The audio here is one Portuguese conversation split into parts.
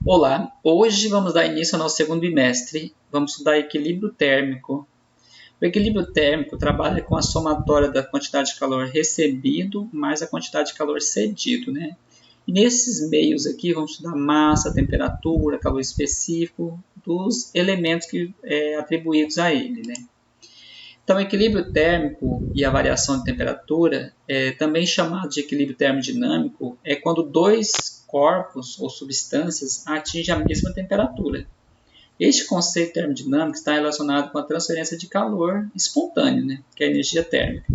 Olá, hoje vamos dar início ao nosso segundo bimestre. Vamos estudar equilíbrio térmico. O equilíbrio térmico trabalha com a somatória da quantidade de calor recebido mais a quantidade de calor cedido, né? E nesses meios aqui vamos estudar massa, temperatura, calor específico dos elementos atribuídos a ele, né? Então, o equilíbrio térmico e a variação de temperatura, também chamado de equilíbrio termodinâmico, é quando dois corpos ou substâncias atingem a mesma temperatura. Este conceito termodinâmico está relacionado com a transferência de calor espontâneo, né, que é a energia térmica,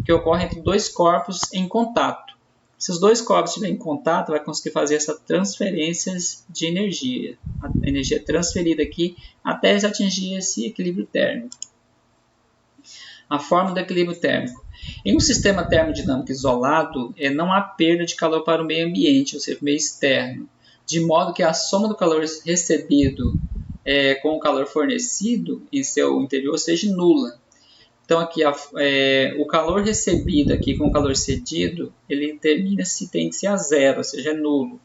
que ocorre entre dois corpos em contato. Se os dois corpos estiverem em contato, vai conseguir fazer essa transferência de energia. A energia transferida aqui até eles atingir esse equilíbrio térmico. A forma do equilíbrio térmico. Em um sistema termodinâmico isolado, não há perda de calor para o meio ambiente, ou seja, o meio externo, de modo que a soma do calor recebido com o calor fornecido em seu interior seja nula. Então, aqui o calor recebido aqui com o calor cedido, ele termina-se, tem que ser a zero, ou seja, é nulo.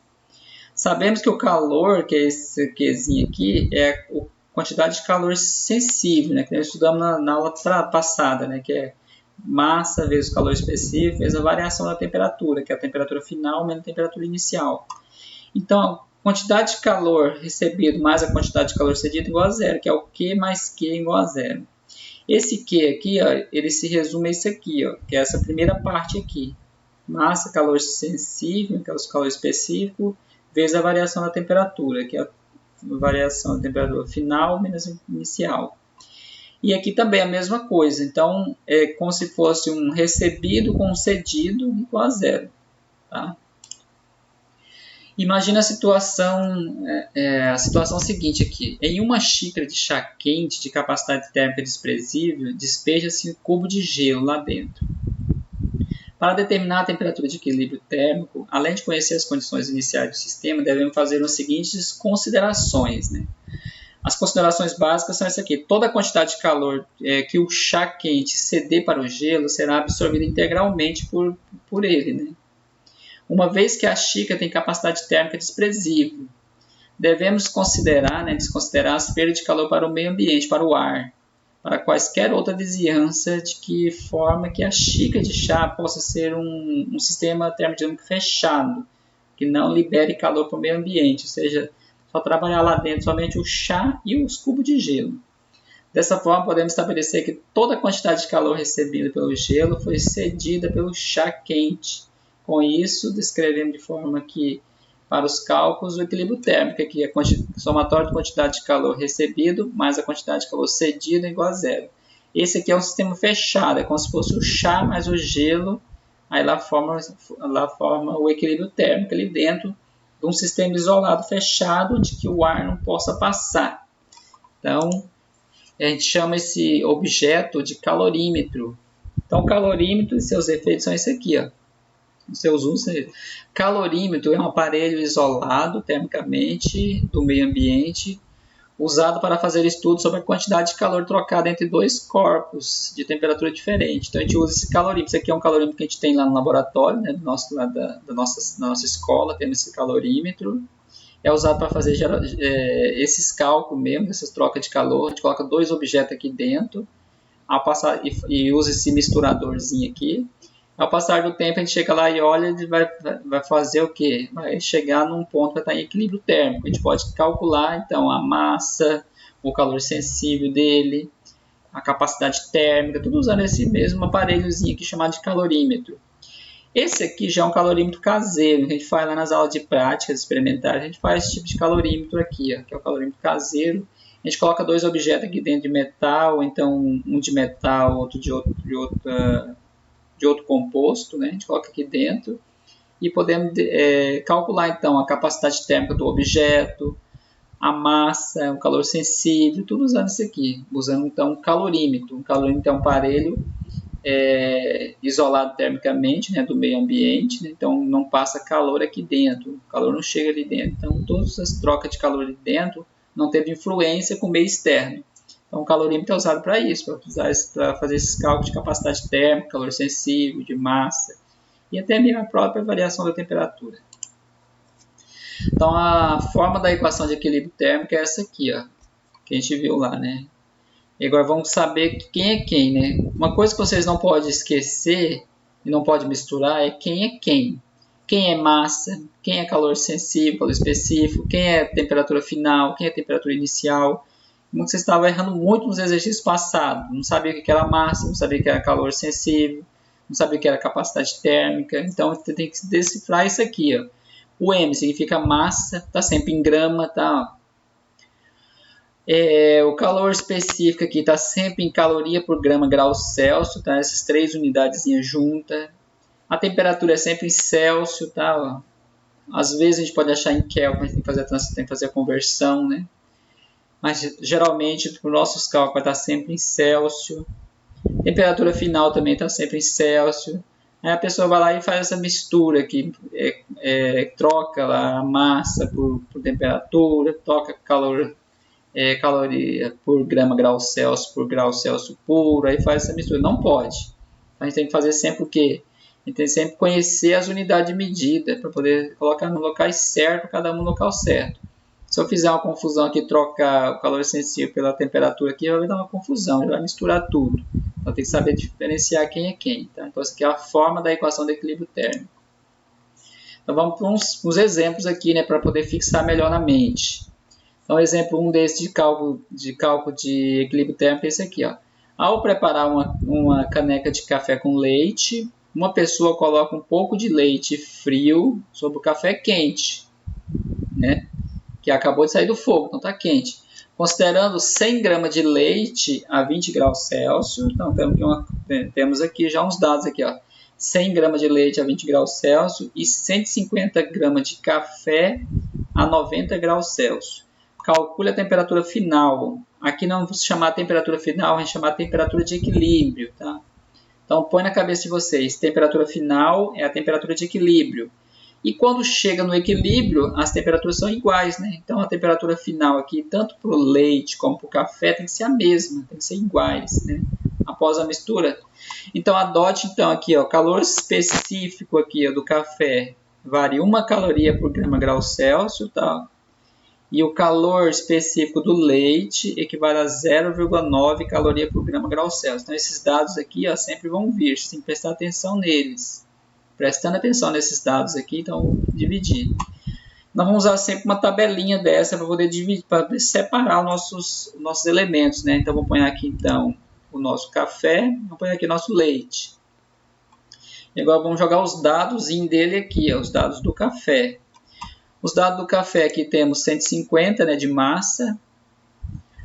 Sabemos que o calor, que é esse Qzinho aqui, é a quantidade de calor sensível, né, que nós estudamos na aula passada, né, que é massa vezes o calor específico vezes a variação da temperatura, que é a temperatura final menos a temperatura inicial. Então, a quantidade de calor recebido mais a quantidade de calor cedido igual a zero, que é o Q mais Q igual a zero. Esse Q aqui, ó, ele se resume a isso aqui, ó, que é essa primeira parte aqui. Massa, calor sensível, que é o calor específico, vezes a variação da temperatura, que é a variação da temperatura final menos inicial. E aqui também a mesma coisa. Então, é como se fosse um recebido com um cedido igual a zero. Tá? Imagina a situação seguinte aqui. Em uma xícara de chá quente de capacidade térmica desprezível, despeja-se um cubo de gelo lá dentro. Para determinar a temperatura de equilíbrio térmico, além de conhecer as condições iniciais do sistema, devemos fazer as seguintes considerações, né? As considerações básicas são essas aqui. Toda a quantidade de calor que o chá quente ceder para o gelo será absorvida integralmente por ele, né? Uma vez que a xícara tem capacidade térmica desprezível, devemos desconsiderar as perdas de calor para o meio ambiente, para o ar, para quaisquer outra vizinhança, de que forma que a xícara de chá possa ser um sistema termodinâmico fechado, que não libere calor para o meio ambiente, ou seja, só trabalhar lá dentro somente o chá e os cubos de gelo. Dessa forma, podemos estabelecer que toda a quantidade de calor recebida pelo gelo foi cedida pelo chá quente. Com isso, descrevemos de forma que, para os cálculos, o equilíbrio térmico, que é a somatória de quantidade de calor recebido mais a quantidade de calor cedido é igual a zero. Esse aqui é um sistema fechado, é como se fosse o chá mais o gelo, aí lá forma o equilíbrio térmico ali dentro de um sistema isolado fechado, onde que o ar não possa passar. Então, a gente chama esse objeto de calorímetro. Então, o calorímetro e seus efeitos são esse aqui, ó. Seus usos. Calorímetro é um aparelho isolado termicamente do meio ambiente, usado para fazer estudos sobre a quantidade de calor trocada entre dois corpos de temperatura diferente. Então, a gente usa esse calorímetro. Esse aqui é um calorímetro que a gente tem lá no laboratório, né, da nossa escola, temos esse calorímetro. É usado para fazer esses cálculos mesmo, essas trocas de calor. A gente coloca dois objetos aqui dentro e usa esse misturadorzinho aqui. Ao passar do tempo, a gente chega lá e olha e vai fazer o quê? Vai chegar num ponto que vai estar em equilíbrio térmico. A gente pode calcular, então, a massa, o calor sensível dele, a capacidade térmica, tudo usando esse mesmo aparelhozinho aqui chamado de calorímetro. Esse aqui já é um calorímetro caseiro, que a gente faz lá nas aulas de práticas experimentais. A gente faz esse tipo de calorímetro aqui, ó, que é o calorímetro caseiro. A gente coloca dois objetos aqui dentro de metal, então um de metal, outro de outro composto, né? A gente coloca aqui dentro e podemos calcular então a capacidade térmica do objeto, a massa, o calor sensível, tudo usando isso aqui, usando então um calorímetro. Um calorímetro é um aparelho isolado termicamente, né, do meio ambiente, né? Então não passa calor aqui dentro, o calor não chega ali dentro. Então todas as trocas de calor ali dentro não teve influência com o meio externo. Então, o calorímetro é usado para isso, para fazer esses cálculos de capacidade térmica, calor sensível, de massa, e até mesmo a própria variação da temperatura. Então, a forma da equação de equilíbrio térmico é essa aqui, ó, que a gente viu lá, né? E agora vamos saber quem é quem, né? Uma coisa que vocês não podem esquecer e não pode misturar é quem é quem. Quem é massa, quem é calor sensível, calor específico, quem é temperatura final, quem é temperatura inicial. Você estava errando muito nos exercícios passados. Não sabia o que era massa, não sabia o que era calor sensível, não sabia o que era capacidade térmica. Então, você tem que decifrar isso aqui, ó. O M significa massa, está sempre em grama, tá? O calor específico aqui está sempre em caloria por grama grau Celsius, tá? Essas três unidades juntas. A temperatura é sempre em Celsius, tá? Às vezes a gente pode achar em Kelvin, mas tem que fazer a conversão, né? Mas geralmente para os nossos cálculos vai estar sempre em Celsius. Temperatura final também está sempre em Celsius. Aí a pessoa vai lá e faz essa mistura aqui, troca lá a massa por temperatura, troca caloria por grama grau Celsius por grau Celsius puro, aí faz essa mistura. Não pode. A gente tem que fazer sempre o quê? A gente tem que sempre conhecer as unidades de medida para poder colocar no local certo, cada um no local certo. Se eu fizer uma confusão aqui, trocar o calor sensível pela temperatura aqui, vai dar uma confusão, vai misturar tudo. Então tem que saber diferenciar quem é quem. Tá? Então essa aqui é a forma da equação de equilíbrio térmico. Então vamos para uns exemplos aqui, né, para poder fixar melhor na mente. Então exemplo 1 desse de cálculo de equilíbrio térmico é esse aqui. Ó. Ao preparar uma caneca de café com leite, uma pessoa coloca um pouco de leite frio sobre o café quente, né? Que acabou de sair do fogo, então está quente. Considerando 100 gramas de leite a 20 graus Celsius, então temos aqui já uns dados aqui, ó. 100 gramas de leite a 20 graus Celsius e 150 gramas de café a 90 graus Celsius. Calcule a temperatura final. Aqui não vamos chamar a temperatura final, a gente chama a temperatura de equilíbrio, tá? Então põe na cabeça de vocês, temperatura final é a temperatura de equilíbrio. E quando chega no equilíbrio, as temperaturas são iguais, né? Então a temperatura final aqui, tanto para o leite como para o café, tem que ser a mesma, tem que ser iguais, né? Após a mistura. Então adote então aqui, ó, calor específico aqui, ó, do café varia 1 caloria por grama grau Celsius, tá? E o calor específico do leite equivale a 0,9 caloria por grama grau Celsius. Então esses dados aqui, ó, sempre vão vir, você tem que prestar atenção neles. Prestando atenção nesses dados aqui, então vou dividir. Nós vamos usar sempre uma tabelinha dessa para poder dividir, para separar os nossos elementos, né? Então vou pôr aqui então o nosso café, vou pôr aqui o nosso leite. E agora vamos jogar os dados dele aqui, ó, os dados do café. Os dados do café aqui temos 150, né, de massa.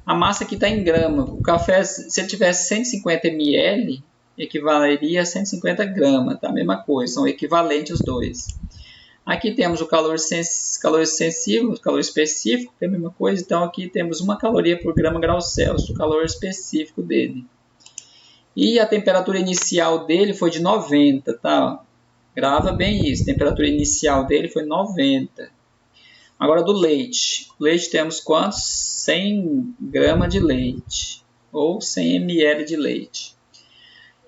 A massa aqui está em grama. O café, se ele tivesse 150 ml, equivaleria a 150 gramas, tá? A mesma coisa, são equivalentes os dois. Aqui temos o calor sensível, o calor específico, que é a mesma coisa. Então aqui temos 1 caloria por grama grau Celsius, o calor específico dele. E a temperatura inicial dele foi de 90, tá? Grava bem isso, a temperatura inicial dele foi 90. Agora do leite. Leite temos quantos? 100 gramas de leite, ou 100 ml de leite.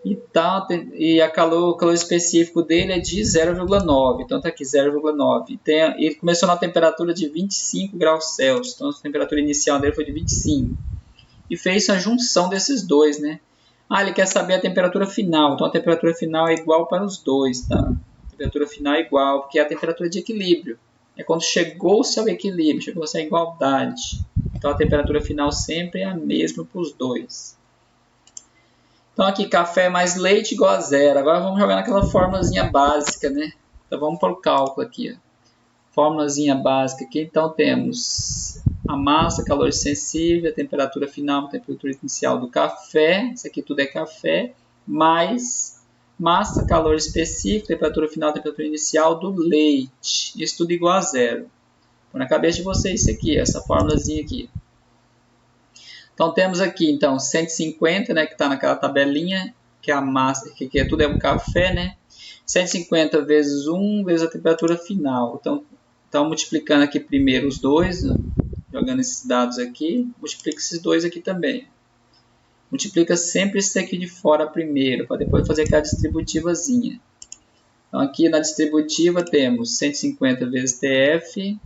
E o calor específico dele é de 0,9. Então está aqui 0,9. Ele começou na temperatura de 25 graus Celsius. Então a temperatura inicial dele foi de 25. E fez a junção desses dois, né? Ele quer saber a temperatura final. Então a temperatura final é igual para os dois, tá? A temperatura final é igual, porque é a temperatura de equilíbrio. É quando chegou-se ao equilíbrio, chegou-se à igualdade. Então a temperatura final sempre é a mesma para os dois. Então aqui café mais leite igual a 0. Agora vamos jogar naquela formulazinha básica, né? Então vamos para o cálculo aqui. Ó. Formulazinha básica aqui. Então temos a massa, calor sensível, a temperatura final, a temperatura inicial do café. Isso aqui tudo é café. Mais massa, calor específico, temperatura final, temperatura inicial do leite. Isso tudo igual a 0. Põe na cabeça de vocês isso aqui, essa formulazinha aqui. Então temos aqui então 150, né, que está naquela tabelinha, que é a massa, que tudo é um café, né? 150 vezes 1 vezes a temperatura final. Então multiplicando aqui primeiro os dois, né, jogando esses dados aqui, multiplica esses dois aqui também. Multiplica sempre esse aqui de fora primeiro, para depois fazer aquela distributivazinha. Então, aqui na distributiva temos 150 vezes TF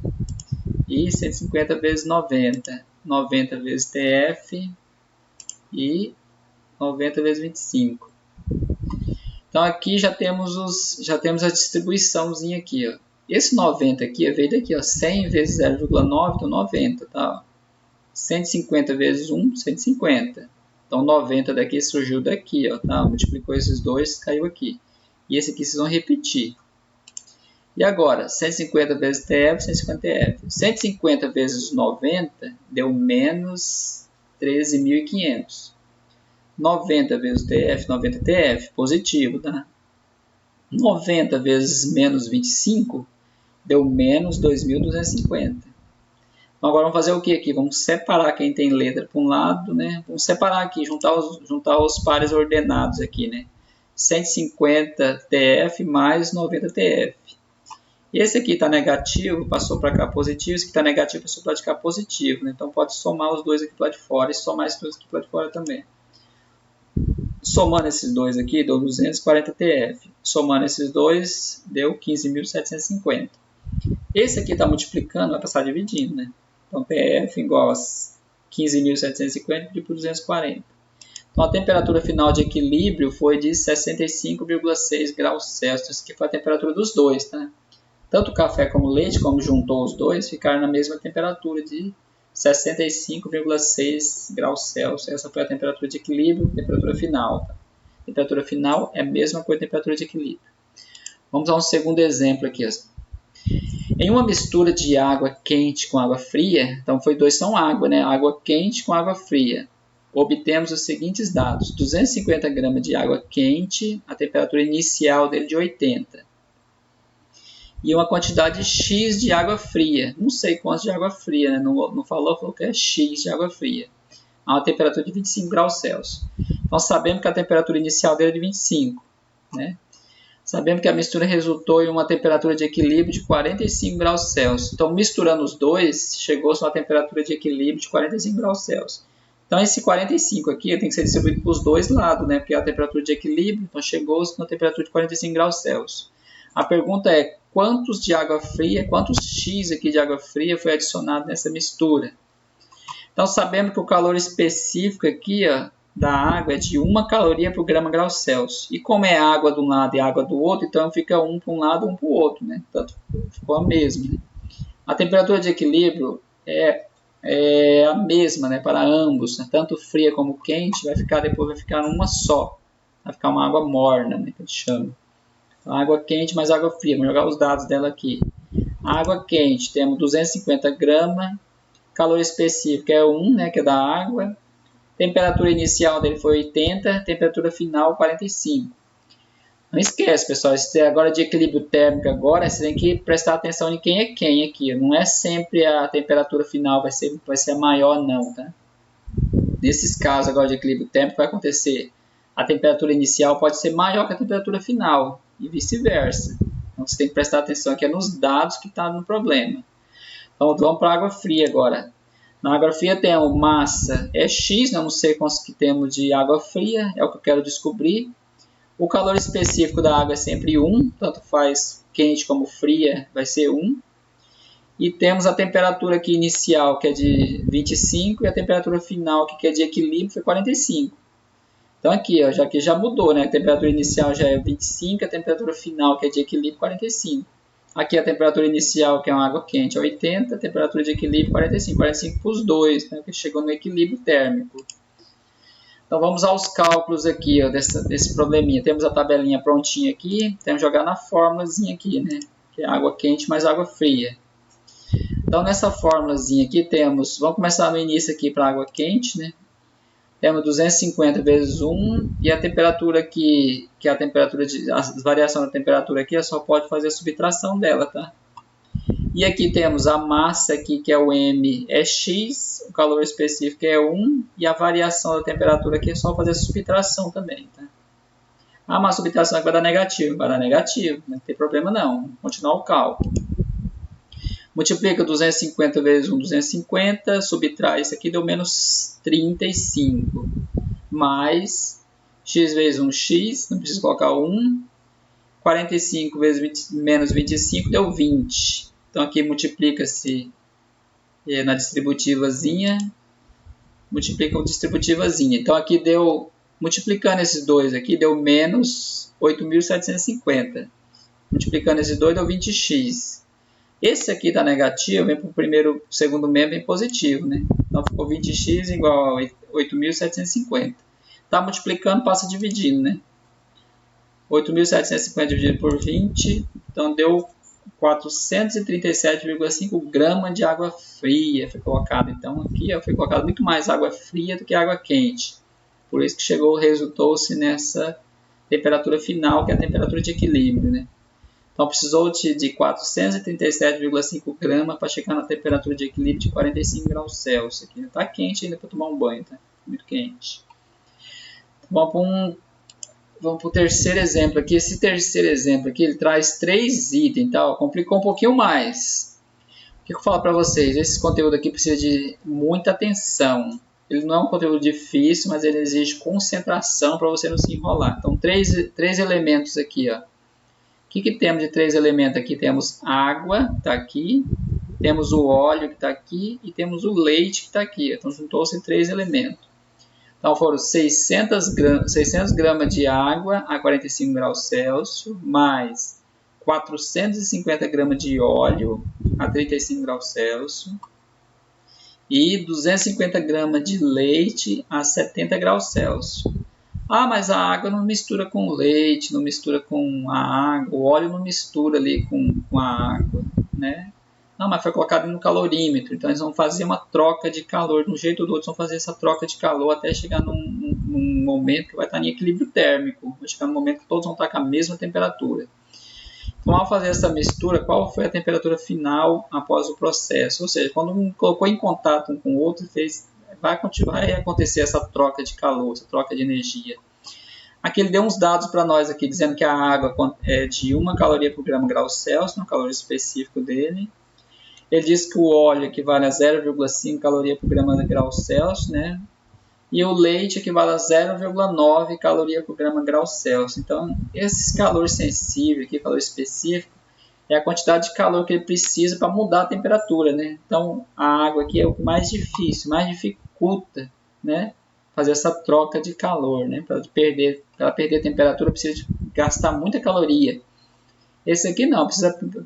e 150 vezes 90. 90 vezes TF e 90 vezes 25. Então, aqui já temos a distribuiçãozinha aqui, ó. Esse 90 aqui veio daqui, ó, 100 vezes 0,9, então 90, tá? 150 vezes 1, 150. Então, 90 daqui surgiu daqui, ó, tá? Multiplicou esses dois, caiu aqui. E esse aqui vocês vão repetir. E agora, 150 vezes TF, 150 TF. 150 vezes 90 deu menos 13.500. 90 vezes TF, 90 TF, positivo, tá? 90 vezes menos 25 deu menos 2.250. Então, agora vamos fazer o que aqui? Vamos separar quem tem letra para um lado, né? Vamos separar aqui, juntar os pares ordenados aqui, né? 150 TF mais 90 TF. Esse aqui está negativo, passou para cá positivo. Esse aqui está negativo, passou para cá positivo, né? Então, pode somar os dois aqui para de fora e somar esses dois aqui para de fora também. Somando esses dois aqui, deu 240 TF. Somando esses dois, deu 15.750. Esse aqui está multiplicando, vai passar dividindo, né? Então, TF igual a 15.750 dividido por 240. Então, a temperatura final de equilíbrio foi de 65,6 graus Celsius, que foi a temperatura dos dois, tá? Tanto o café como o leite, como juntou os dois, ficaram na mesma temperatura de 65,6 graus Celsius. Essa foi a temperatura de equilíbrio, temperatura final. Tá? Temperatura final é a mesma coisa que a temperatura de equilíbrio. Vamos a um segundo exemplo aqui. Em uma mistura de água quente com água fria, então dois são água, né? Água quente com água fria. Obtemos os seguintes dados. 250 gramas de água quente, a temperatura inicial dele de 80. E uma quantidade X de água fria. Não sei quantos de água fria, né? Não falou que é X de água fria. A uma temperatura de 25 graus Celsius. Então, sabemos que a temperatura inicial dele é de 25. Né? Sabemos que a mistura resultou em uma temperatura de equilíbrio de 45 graus Celsius. Então, misturando os dois, chegou-se a uma temperatura de equilíbrio de 45 graus Celsius. Então, esse 45 aqui tem que ser distribuído para os dois lados, né? Porque é a temperatura de equilíbrio. Então, chegou-se a uma temperatura de 45 graus Celsius. A pergunta é, quantos de água fria, quantos X aqui de água fria foi adicionado nessa mistura? Então, sabemos que o calor específico aqui, ó, da água é de 1 caloria por grama grau Celsius. E como é água de um lado e água do outro, então fica um para um lado e um para o outro, né? Portanto, ficou a mesma. Né? A temperatura de equilíbrio é a mesma, né, para ambos, né? Tanto fria como quente, depois vai ficar uma só. Vai ficar uma água morna, né, que a gente chama. Então, água quente mais água fria. Vamos jogar os dados dela aqui. A água quente, temos 250 gramas. Calor específico é 1, né, que é da água. Temperatura inicial dele foi 80, temperatura final 45. Não esquece, pessoal, se agora de equilíbrio térmico agora, você tem que prestar atenção em quem é quem aqui. Não é sempre a temperatura final vai ser a maior, não, tá? Nesses casos agora de equilíbrio térmico vai acontecer. A temperatura inicial pode ser maior que a temperatura final e vice-versa. Então você tem que prestar atenção aqui nos dados que estão no problema. Então vamos para a água fria agora. Na água fria temos massa é X, não sei quantos que temos de água fria, é o que eu quero descobrir. O calor específico da água é sempre 1, tanto faz quente como fria, vai ser 1. E temos a temperatura aqui inicial, que é de 25, e a temperatura final, que é de equilíbrio, foi 45. Então aqui, ó, já mudou, né? A temperatura inicial já é 25, a temperatura final, que é de equilíbrio, 45. Aqui a temperatura inicial, que é uma água quente, é 80, a temperatura de equilíbrio, 45. 45 para os dois, né? Que chegou no equilíbrio térmico. Então vamos aos cálculos aqui, ó, desse probleminha. Temos a tabelinha prontinha aqui, temos que jogar na fórmulazinha aqui, né? Que é água quente mais água fria. Então nessa fórmulazinha aqui temos, vamos começar no início aqui para água quente, né? Temos 250 vezes 1 e a temperatura aqui, que é a temperatura a variação da temperatura aqui, só pode fazer a subtração dela, tá? E aqui temos a massa aqui, que é o M, é X, o calor específico é 1, e a variação da temperatura aqui é só fazer a subtração também, tá? Ah, mas a subtração aqui vai dar negativo, não tem problema não, vamos continuar o cálculo. Multiplica 250 vezes 1, 250, subtrai isso aqui, deu menos 35, mais x vezes 1, x, não precisa colocar 1, 45 vezes menos 25 deu 20. Então aqui multiplica-se na distributivazinha, multiplica com distributivazinha. Então aqui deu, multiplicando esses dois aqui, deu menos 8.750. Multiplicando esses dois deu 20x. Esse aqui está negativo, vem para o segundo membro em positivo, né? Então ficou 20x igual a 8.750. Está multiplicando, passa dividindo, né? 8.750 dividido por 20, então deu 437,5 gramas de água fria. Foi colocado, então aqui foi colocado muito mais água fria do que água quente. Por isso que resultou-se nessa temperatura final, que é a temperatura de equilíbrio, né? Então precisou de 437,5 gramas para chegar na temperatura de equilíbrio de 45 graus Celsius. Aqui está quente ainda para tomar um banho, tá? Muito quente. Vamos para o terceiro exemplo aqui. Esse terceiro exemplo aqui, ele traz 3 itens, tá? Complicou um pouquinho mais. O que eu falo para vocês? Esse conteúdo aqui precisa de muita atenção. Ele não é um conteúdo difícil, mas ele exige concentração para você não se enrolar. Então, três elementos aqui, ó. O que temos de 3 elementos aqui? Temos água, que está aqui, temos o óleo, que está aqui, e temos o leite, que está aqui. Então, juntou-se 3 elementos. Então, foram 600 gramas de água a 45 graus Celsius, mais 450 gramas de óleo a 35 graus Celsius, e 250 gramas de leite a 70 graus Celsius. Ah, mas a água não mistura com o leite, não mistura com a água, o óleo não mistura ali com a água, né? Não, mas foi colocado no calorímetro, então eles vão fazer uma troca de calor, de um jeito ou do outro, vão fazer essa troca de calor até chegar num momento que vai estar em equilíbrio térmico, vai chegar num momento que todos vão estar com a mesma temperatura. Então, ao fazer essa mistura, qual foi a temperatura final após o processo? Ou seja, quando um colocou em contato um com o outro, vai acontecer essa troca de calor, essa troca de energia. Aqui ele deu uns dados para nós aqui, dizendo que a água é de 1 caloria por grama grau Celsius, um calor específico dele. Ele diz que o óleo equivale a 0,5 caloria por grama grau Celsius, né? E o leite equivale a 0,9 caloria por grama grau Celsius. Então, esse calor sensível aqui, calor específico, é a quantidade de calor que ele precisa para mudar a temperatura, né? Então, a água aqui é o mais difícil, mais dificulta, né? Fazer essa troca de calor, né? Para ela perder a temperatura, precisa gastar muita caloria. Esse aqui não,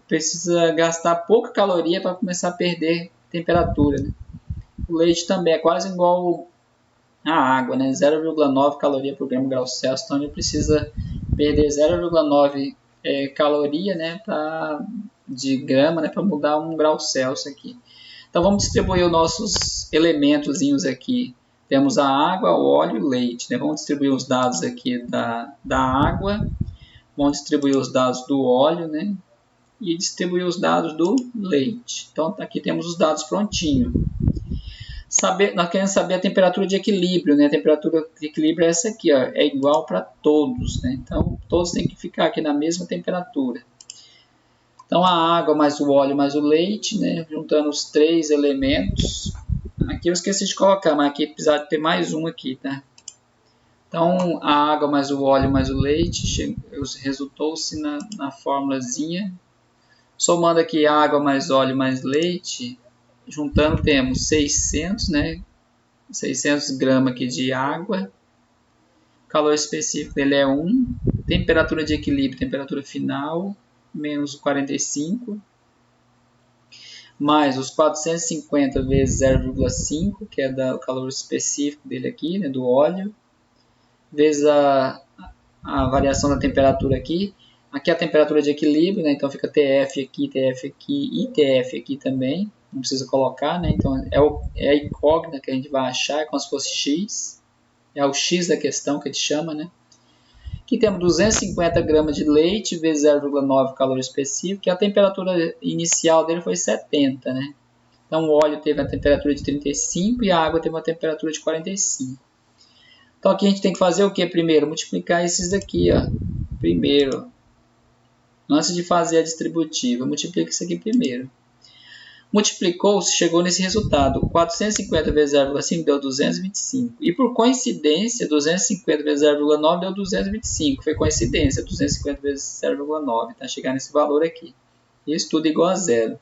precisa gastar pouca caloria para começar a perder temperatura, né? O leite também é quase igual a água, né? 0,9 caloria por grama grau Celsius, então ele precisa perder 0,9 caloria, né, de grama, né, para mudar 1 grau Celsius aqui. Então vamos distribuir os nossos elementozinhos aqui. Temos a água, o óleo e o leite, né? Vamos distribuir os dados aqui da água, vamos distribuir os dados do óleo, né, e distribuir os dados do leite. Então aqui temos os dados prontinhos. Nós queremos saber a temperatura de equilíbrio, né? A temperatura de equilíbrio é essa aqui, ó, é igual para todos, né? Então, todos têm que ficar aqui na mesma temperatura. Então, a água mais o óleo mais o leite, né? Juntando os 3 elementos. Aqui eu esqueci de colocar, mas aqui precisa ter mais um aqui, tá? Então, a água mais o óleo mais o leite resultou-se na formulazinha. Somando aqui água mais óleo mais leite, juntando temos 600, né? 600 gramas aqui de água. O calor específico dele é 1. Temperatura de equilíbrio, temperatura final, menos 45. Mais os 450 vezes 0,5, que é o calor específico dele aqui, né? Do óleo. Vezes a variação da temperatura aqui. Aqui é a temperatura de equilíbrio, né? Então fica TF aqui e TF aqui também. Não precisa colocar, né? Então é a incógnita que a gente vai achar, é como se fosse x. É o x da questão que a gente chama, né? Aqui temos 250 gramas de leite vezes 0,9 calor específico, que a temperatura inicial dele foi 70, né? Então o óleo teve a temperatura de 35 e a água teve uma temperatura de 45. Então aqui a gente tem que fazer o que primeiro? Multiplicar esses daqui, ó. Primeiro, antes de fazer a distributiva, multiplica isso aqui primeiro. multiplicou, chegou nesse resultado. 450 vezes 0,5 deu 225. E por coincidência, 250 vezes 0,9 deu 225. Foi coincidência, 250 vezes 0,9. Tá? Chegar nesse valor aqui. Isso tudo igual a zero.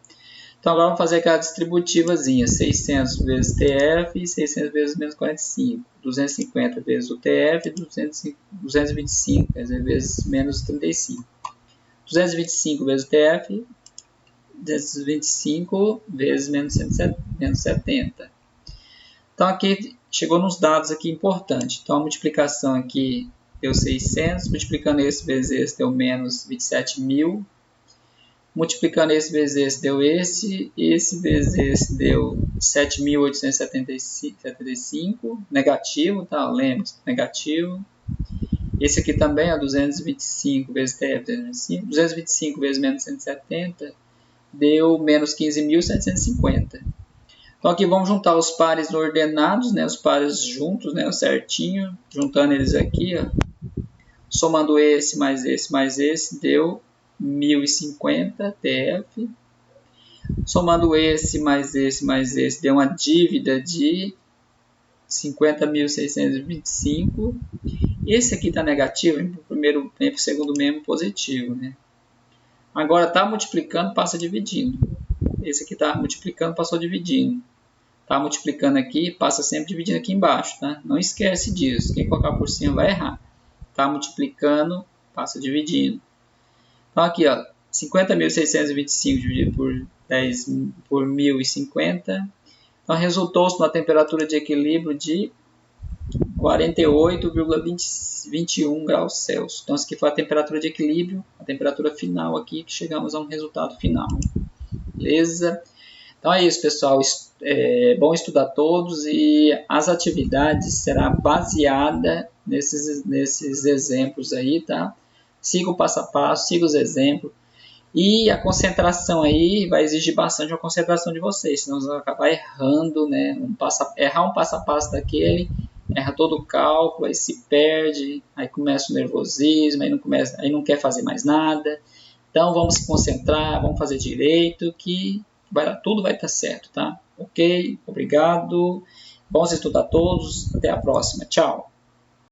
Então agora vamos fazer aquela distributivazinha. 600 vezes TF e 600 vezes menos 45. 250 vezes o TF, 225 vezes menos 35. 225 vezes o TF, 225 vezes menos 70. Então aqui chegou nos dados aqui importantes. Então a multiplicação aqui deu 600, multiplicando esse vezes esse deu menos 27.000. Multiplicando esse vezes esse deu esse vezes esse deu 7.875, negativo, tá? Lembra, negativo. Esse aqui também é 225 vezes TF, 225 vezes menos 170, deu menos 15.750. Então aqui vamos juntar os pares ordenados, né? Os pares juntos, né? Certinho, juntando eles aqui, ó. Somando esse mais esse mais esse, deu 1.050 TF. Somando esse mais esse mais esse, deu uma dívida de 50.625. Esse aqui está negativo, vem para o primeiro, vem para o segundo mesmo positivo, né? Agora está multiplicando, passa dividindo. Esse aqui está multiplicando, passou dividindo. Está multiplicando aqui, passa sempre dividindo aqui embaixo, tá? Não esquece disso. Quem colocar por cima vai errar. Está multiplicando, passa dividindo. Então aqui, ó, 50.625 dividido por 1.050. Então resultou-se uma temperatura de equilíbrio de 48,21 graus Celsius. Então essa aqui foi a temperatura de equilíbrio, a temperatura final aqui, que chegamos a um resultado final. Beleza? Então é isso, pessoal. É bom estudar todos e as atividades será baseada nesses exemplos aí, tá? Siga o passo a passo, siga os exemplos. E a concentração aí vai exigir bastante a concentração de vocês, senão vocês vão acabar errando, né? Errar um passo a passo daquele, erra todo o cálculo, aí se perde, aí começa o nervosismo, aí não quer fazer mais nada. Então vamos se concentrar, vamos fazer direito, que tudo vai estar certo, tá? Ok? Obrigado. Bom estudar a todos. Até a próxima. Tchau.